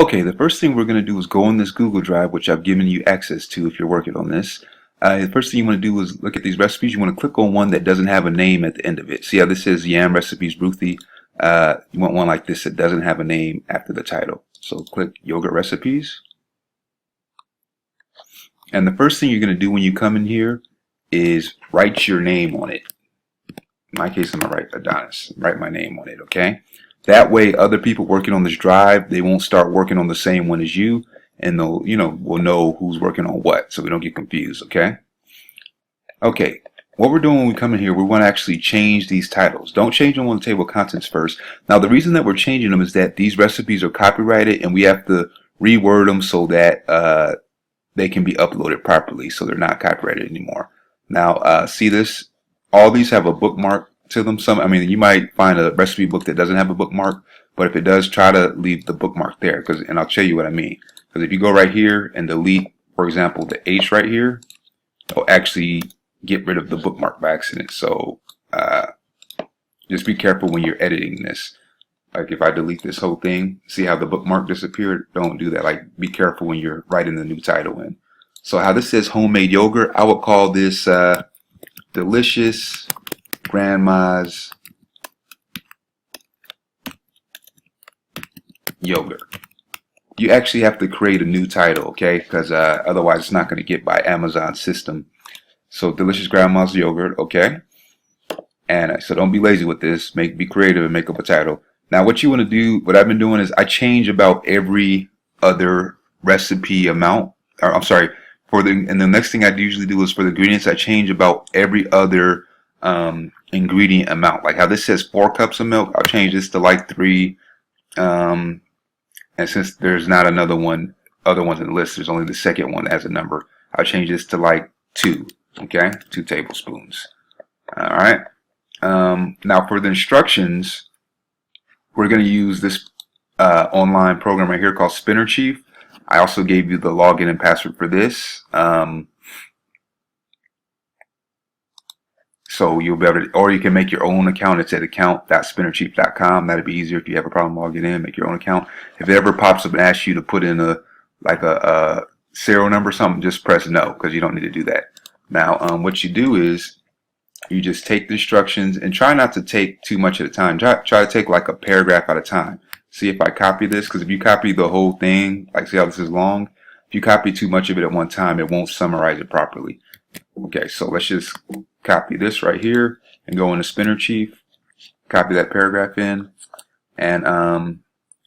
Okay, the first thing we're going to do is go in this Google Drive, which I've given you access to if you're working on this. The first thing you want to do is look at these recipes. You want to click on one that doesn't have a name at the end of it. See how this says Yam Recipes Ruthie? You want one like this that doesn't have a name after the title. So click Yogurt Recipes. And the first thing you're going to do when you come in here is write your name on it. In my case, I'm going to write Adonis. Write my name on it, okay? That way, other people working on this drive, they won't start working on the same one as you, and they'll, will know who's working on what, so we don't get confused, okay? Okay, what we're doing when we come in here, we want to actually change these titles. Don't change them on the table of contents first. Now, the reason that we're changing them is that these recipes are copyrighted, and we have to reword them so that they can be uploaded properly, so they're not copyrighted anymore. Now, see this? All these have a bookmark to them. You might find a recipe book that doesn't have a bookmark, but if it does, try to leave the bookmark there, and I'll show you what I mean. Because if you go right here and delete, for example, the H right here, it'll actually get rid of the bookmark by accident. So just be careful when you're editing this. Like if I delete this whole thing, see how the bookmark disappeared? Don't do that. Like be careful when you're writing the new title in. So how this says homemade yogurt, I would call this delicious grandma's yogurt. You actually have to create a new title, okay? Because otherwise it's not going to get by Amazon system. So delicious grandma's yogurt, okay? And so don't be lazy with this. Be creative and make up a title. Now what you want to do, what I've been doing is I change about every other recipe amount. Or I'm sorry, and the next thing I usually do is for the ingredients, I change about every other ingredient amount. Like how this says 4 cups of milk, I'll change this to like 3. And since there's not other ones in the list, there's only the second one that has a number, I'll change this to like 2. Okay, 2 tablespoons. All right. Now for the instructions, we're going to use this online program right here called Spinner Chief. I also gave you the login and password for this. So you'll be able to, or you can make your own account. It's at account.spinnerchief.com. That'd be easier if you have a problem logging in. Make your own account. If it ever pops up and asks you to put in a serial number or something, just press no, because you don't need to do that. Now, what you do is you just take the instructions and try not to take too much at a time. Try to take like a paragraph at a time. See if I copy this, because if you copy the whole thing, like see how this is long, if you copy too much of it at one time, it won't summarize it properly. Okay, so let's just copy this right here and go into Spinner Chief, copy that paragraph in, and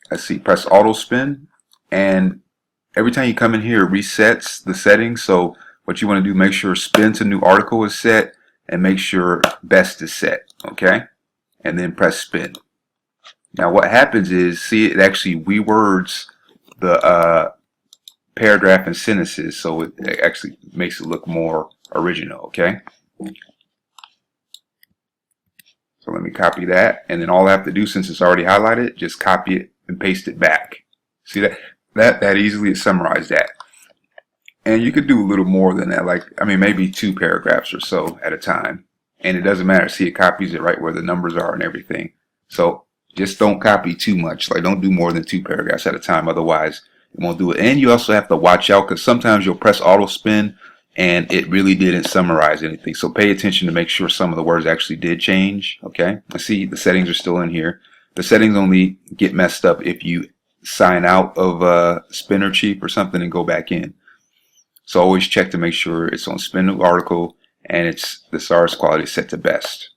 let's see, press auto spin, and every time you come in here, it resets the settings. So what you want to do, make sure spin to new article is set, and make sure best is set, okay? And then press spin. Now what happens is, see, it actually rewords the paragraph and sentences, so it actually makes it look more original, okay? So let me copy that, and then all I have to do, since it's already highlighted, just copy it and paste it back. See that easily it summarized that. And you could do a little more than that, like maybe 2 paragraphs or so at a time. And it doesn't matter. See, it copies it right where the numbers are and everything. So just don't copy too much. Like don't do more than 2 paragraphs at a time, otherwise it won't do it. And you also have to watch out, because sometimes you'll press auto spin and it really didn't summarize anything. So pay attention to make sure some of the words actually did change. Okay, I see the settings are still in here. The settings only get messed up if you sign out of Spinner Chief or something and go back in. So always check to make sure it's on spin new article and the SARS quality is set to best.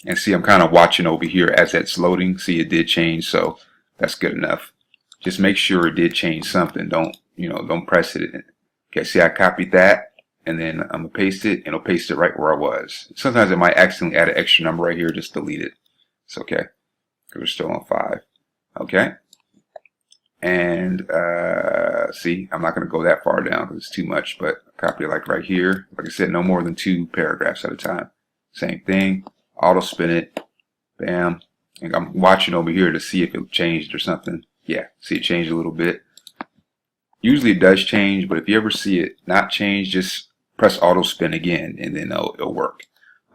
And see, I'm kind of watching over here as that's loading. See, it did change, so that's good enough. Just make sure it did change something. Don't press it in. Okay, see, I copied that, and then I'm gonna paste it, and it'll paste it right where I was. Sometimes it might accidentally add an extra number right here. Just delete it. It's okay, because we're still on 5. Okay. And see, I'm not going to go that far down because it's too much, but copy it like right here. Like I said, no more than 2 paragraphs at a time. Same thing, auto spin it, bam. And I'm watching over here to see if it changed or something. Yeah, see it changed a little bit. Usually it does change, but if you ever see it not change, just press auto spin again and then it'll work.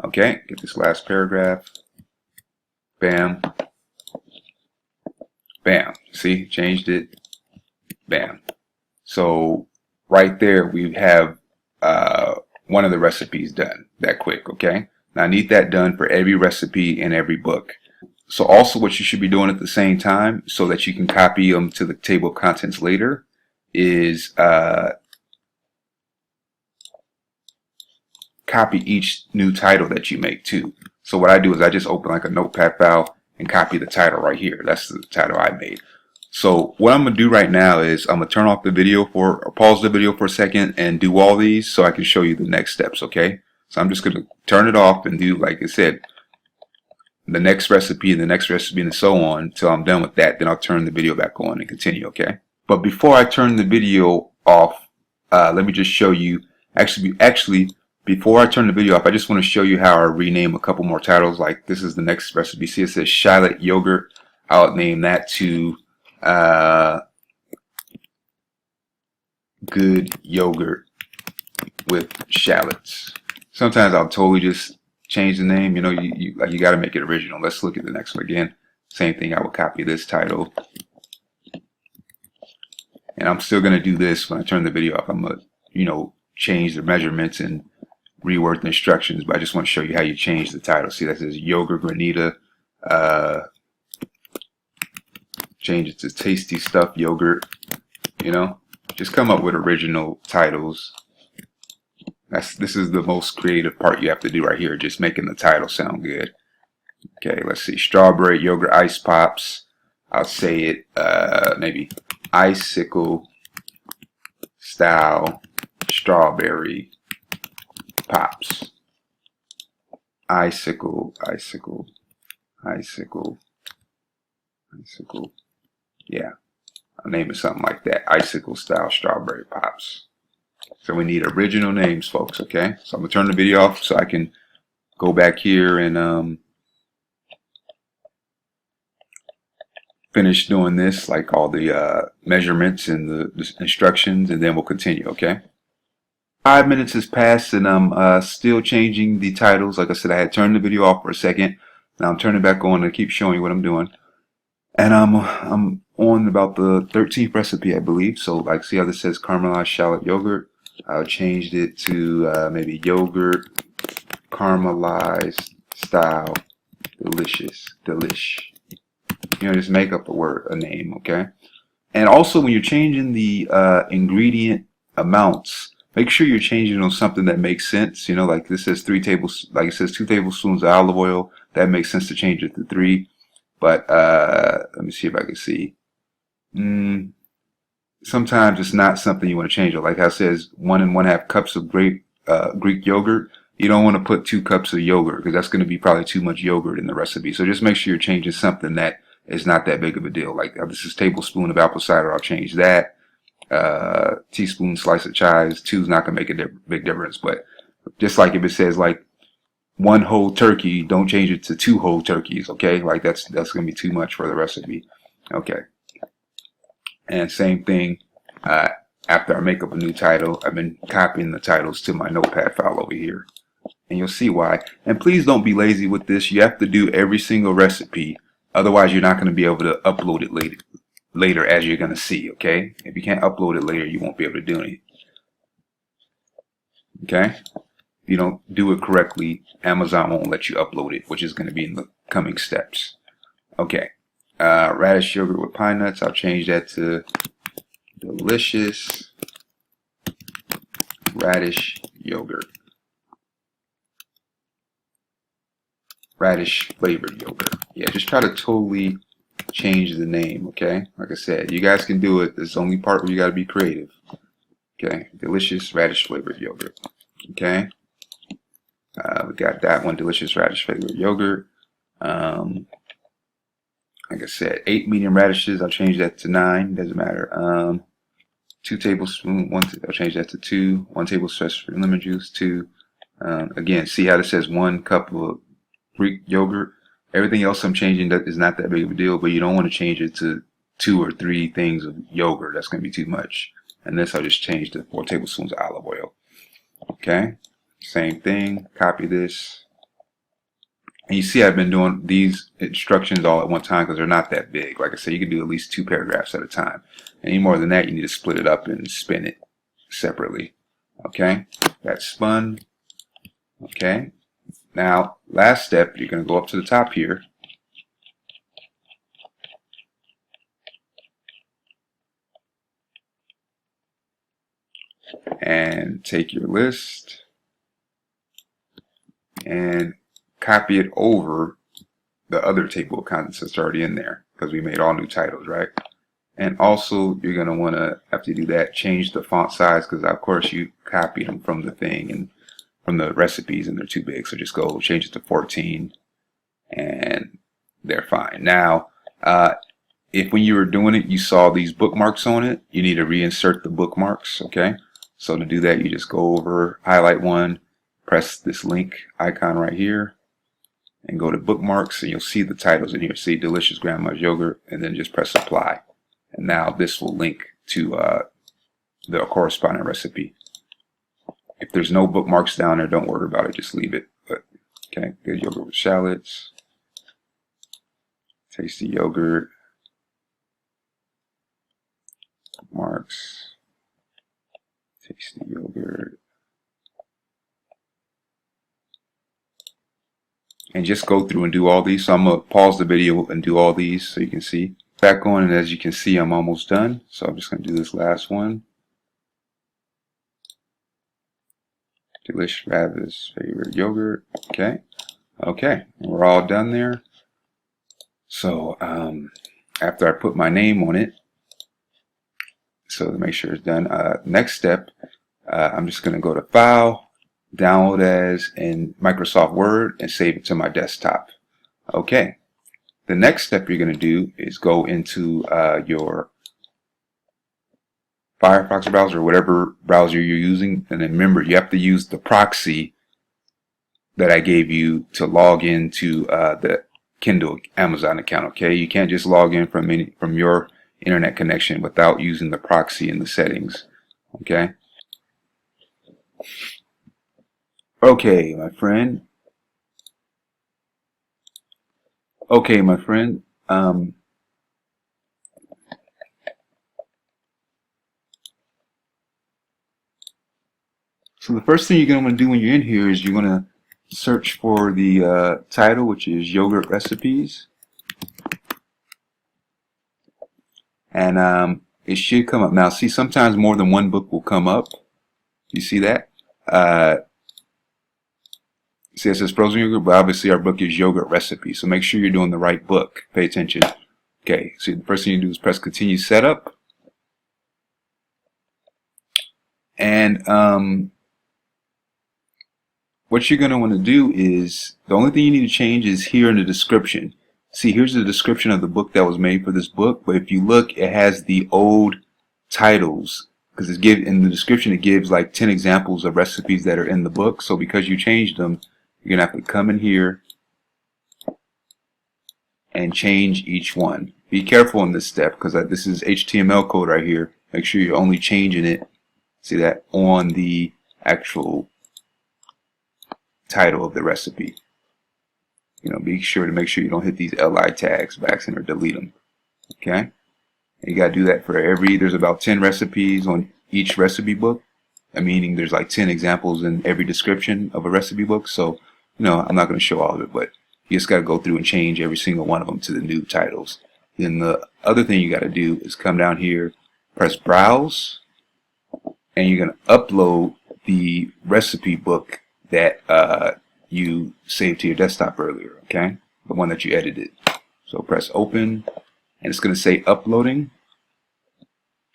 Okay, get this last paragraph, bam. Bam. See, changed it. Bam. So right there we have one of the recipes done that quick. Okay. Now I need that done for every recipe in every book. So also what you should be doing at the same time so that you can copy them to the table of contents later is copy each new title that you make too. So what I do is I just open like a notepad file and copy the title right here. That's the title I made. So what I'm going to do right now is I'm going to turn off the video or pause the video for a second and do all these so I can show you the next steps, okay? So I'm just going to turn it off and do, like I said, the next recipe and the next recipe and so on until I'm done with that. Then I'll turn the video back on and continue, okay? But before I turn the video off, let me just show you, actually, before I turn the video off, I just want to show you how I rename a couple more titles. Like this is the next recipe. See, it says shallot yogurt. I'll name that to good yogurt with shallots. Sometimes I'll totally just change the name. You know, you got to make it original. Let's look at the next one again. Same thing. I will copy this title, and I'm still gonna do this when I turn the video off. I'm gonna, change the measurements and reword the instructions. But I just want to show you how you change the title. See, that says yogurt granita. Change it to tasty stuff yogurt. Just come up with original titles. This is the most creative part you have to do right here, just making the title sound good. Okay, let's see. Strawberry yogurt ice pops. I'll say it maybe icicle style strawberry pops. Icicle. Yeah, I'll name it something like that. Icicle style strawberry pops. So we need original names, folks, okay? So I'm going to turn the video off so I can go back here and finish doing this, like all the measurements and the instructions, and then we'll continue, okay? 5 minutes has passed and I'm still changing the titles. Like I said, I had turned the video off for a second. Now I'm turning it back on to keep showing you what I'm doing. And I'm on about the 13th recipe, I believe. So like, see how this says caramelized shallot yogurt? I changed it to maybe yogurt caramelized style delish. Just make up a name, okay? And also when you're changing the ingredient amounts, make sure you're changing on something that makes sense. Like this says 2 tablespoons of olive oil. That makes sense to change it to 3. But let me see if I can see. Sometimes it's not something you want to change. Like how it says 1 1/2 cups of Greek yogurt. You don't want to put 2 cups of yogurt because that's going to be probably too much yogurt in the recipe. So just make sure you're changing something that is not that big of a deal. Like this is tablespoon of apple cider. I'll change that. Teaspoon slice of chives. 2 is not going to make a big difference. But just like if it says like 1 whole turkey, don't change it to 2 whole turkeys. Okay, like that's going to be too much for the recipe. Okay. And same thing, after I make up a new title, I've been copying the titles to my notepad file over here. And you'll see why. And please don't be lazy with this. You have to do every single recipe. Otherwise, you're not going to be able to upload it later as you're going to see, okay? If you can't upload it later, you won't be able to do anything. Okay? If you don't do it correctly, Amazon won't let you upload it, which is going to be in the coming steps. Okay. Radish yogurt with pine nuts. I'll change that to delicious radish yogurt. Radish flavored yogurt. Yeah, just try to totally change the name, okay? Like I said, you guys can do it. There's the only part where you got to be creative. Okay, delicious radish flavored yogurt. Okay, we got that one, delicious radish flavored yogurt. Like I said, 8 medium radishes. I'll change that to 9. Doesn't matter. 2 tablespoons. I'll change that to 2. 1 tablespoon for lemon juice. 2. Again, see how it says 1 cup of Greek yogurt. Everything else I'm changing that is not that big of a deal, but you don't want to change it to 2 or 3 things of yogurt. That's going to be too much. And this I'll just change to 4 tablespoons of olive oil. Okay. Same thing. Copy this. And you see I've been doing these instructions all at one time because they're not that big. Like I said, you can do at least 2 paragraphs at a time. Any more than that, you need to split it up and spin it separately. Okay, that's spun. Okay, now last step, you're going to go up to the top here. And take your list and copy it over the other table of contents that's already in there because we made all new titles, right? And also you're going to want to, after you do that, change the font size because of course you copied them from the thing and from the recipes and they're too big. So just go change it to 14 and they're fine. Now, if when you were doing it, you saw these bookmarks on it, you need to reinsert the bookmarks, okay? So to do that, you just go over, highlight one, press this link icon right here, and go to bookmarks, and you'll see the titles in here. See Delicious Grandma's Yogurt, and then just press apply. And now this will link to the corresponding recipe. If there's no bookmarks down there, don't worry about it, just leave it. But okay, good yogurt with shallots, tasty yogurt, bookmarks. Tasty yogurt. And just go through and do all these. So I'm going to pause the video and do all these so you can see. Back on, and as you can see, I'm almost done. So I'm just going to do this last one. Delicious Rabbit's favorite yogurt. Okay. Okay. We're all done there. So after I put my name on it, so to make sure it's done, next step, I'm just going to go to File, Download As in Microsoft Word, and save it to my desktop. Okay. The next step you're going to do is go into your Firefox browser, or whatever browser you're using, and then remember you have to use the proxy that I gave you to log into the Kindle Amazon account. Okay, you can't just log in from your internet connection without using the proxy in the settings. Okay. Okay, my friend. Okay, my friend. So the first thing you're going to want to do when you're in here is you're going to search for the title, which is Yogurt Recipes. And it should come up. Now, see, sometimes more than one book will come up. You see that? See, it says frozen yogurt, but obviously our book is Yogurt Recipe. So make sure you're doing the right book. Pay attention. Okay, so the first thing you do is press Continue Setup. And what you're going to want to do is, the only thing you need to change is here in the description. See, here's the description of the book that was made for this book, but if you look, it has the old titles, because it's in the description it gives like 10 examples of recipes that are in the book. So because you changed them, you're gonna have to come in here and change each one. Be careful in this step because this is HTML code right here. Make sure you're only changing it, see that, on the actual title of the recipe. You know, be sure to make sure you don't hit these LI tags by accident or delete them. Okay? And you got to do that for there's about 10 recipes on each recipe book. Meaning there's like 10 examples in every description of a recipe book. So, you know, I'm not going to show all of it, but you just got to go through and change every single one of them to the new titles. Then the other thing you got to do is come down here, press Browse, and you're going to upload the recipe book that you saved to your desktop earlier, okay? The one that you edited. So press Open, and it's going to say Uploading.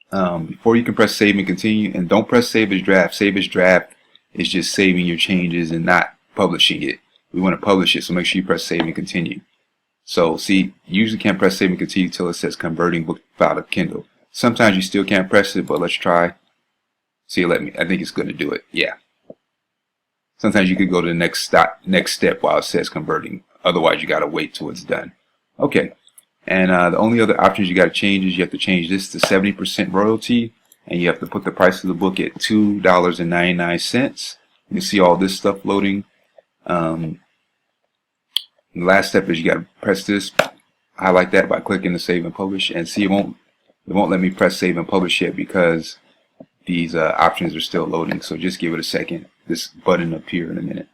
Before you can press Save and Continue, and don't press Save as Draft. Save as Draft is just saving your changes and not publishing it. We want to publish it, so make sure you press Save and Continue. So see, you usually can't press Save and Continue until it says Converting Book File to Kindle. Sometimes you still can't press it, but let's try. See, I think it's going to do it. Yeah. Sometimes you could go to the next step while it says converting. Otherwise, you got to wait till it's done. Okay. And the only other options you got to change is you have to change this to 70% royalty, and you have to put the price of the book at $2.99. You see all this stuff loading. Now And the last step is you got to press this, highlight that by clicking the save and publish, and see it won't let me press save and publish yet because these options are still loading. So just give it a second. This button will appear in a minute.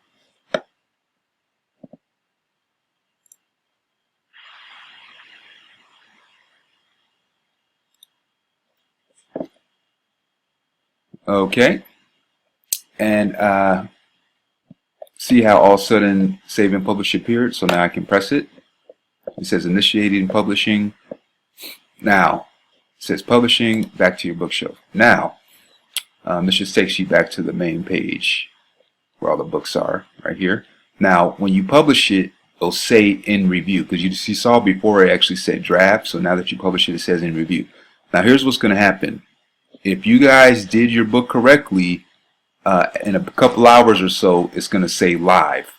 Okay, and see how all of a sudden save and publish appeared. So now I can press it. It says initiating publishing. Now it says publishing, back to your bookshelf. Now this just takes you back to the main page where all the books are right here. Now when you publish it, it'll say in review, because you saw before it actually said draft. So now that you publish it, it says in review. Now here's what's going to happen. If you guys did your book correctly, in a couple hours or so, it's going to say live.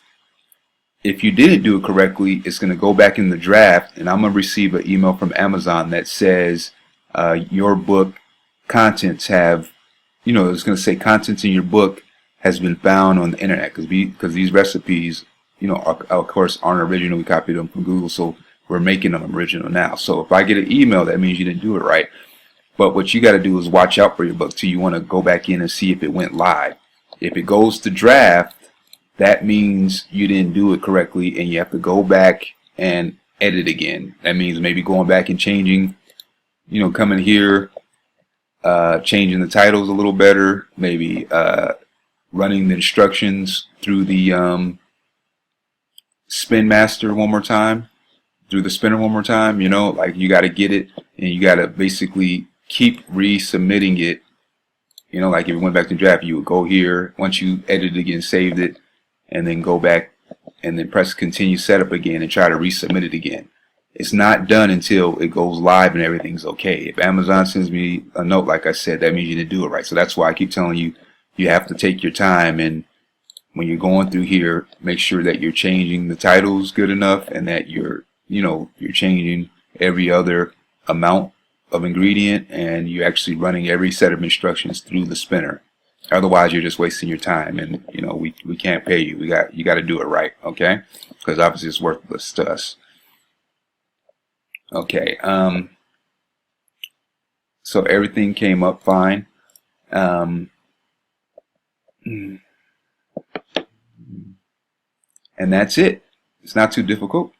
If you didn't do it correctly, it's going to go back in the draft, and I'm going to receive an email from Amazon that says your book contents have, it's going to say contents in your book has been found on the internet, because these recipes, of course, aren't original. We copied them from Google, so we're making them original now. So if I get an email, that means you didn't do it right. But what you got to do is watch out for your book till you want to go back in and see if it went live. If it goes to draft, that means you didn't do it correctly and you have to go back and edit again. That means maybe going back and changing, coming here, changing the titles a little better, maybe running the instructions through the Spin Master one more time, through the spinner one more time. Like you got to get it and you got to basically keep resubmitting it. Like if you went back to draft, you would go here once you edited again, saved it, and then go back and then press continue setup again and try to resubmit it again. It's not done until it goes live and everything's okay. If Amazon sends me a note, like I said, that means you didn't do it right. So that's why I keep telling you, you have to take your time, and when you're going through here, make sure that you're changing the titles good enough and that you're changing every other amount of ingredient, and you're actually running every set of instructions through the spinner. Otherwise, you're just wasting your time, and we can't pay you. You got to do it right, okay? Because obviously it's worthless to us. Okay. So everything came up fine. And that's it. It's not too difficult.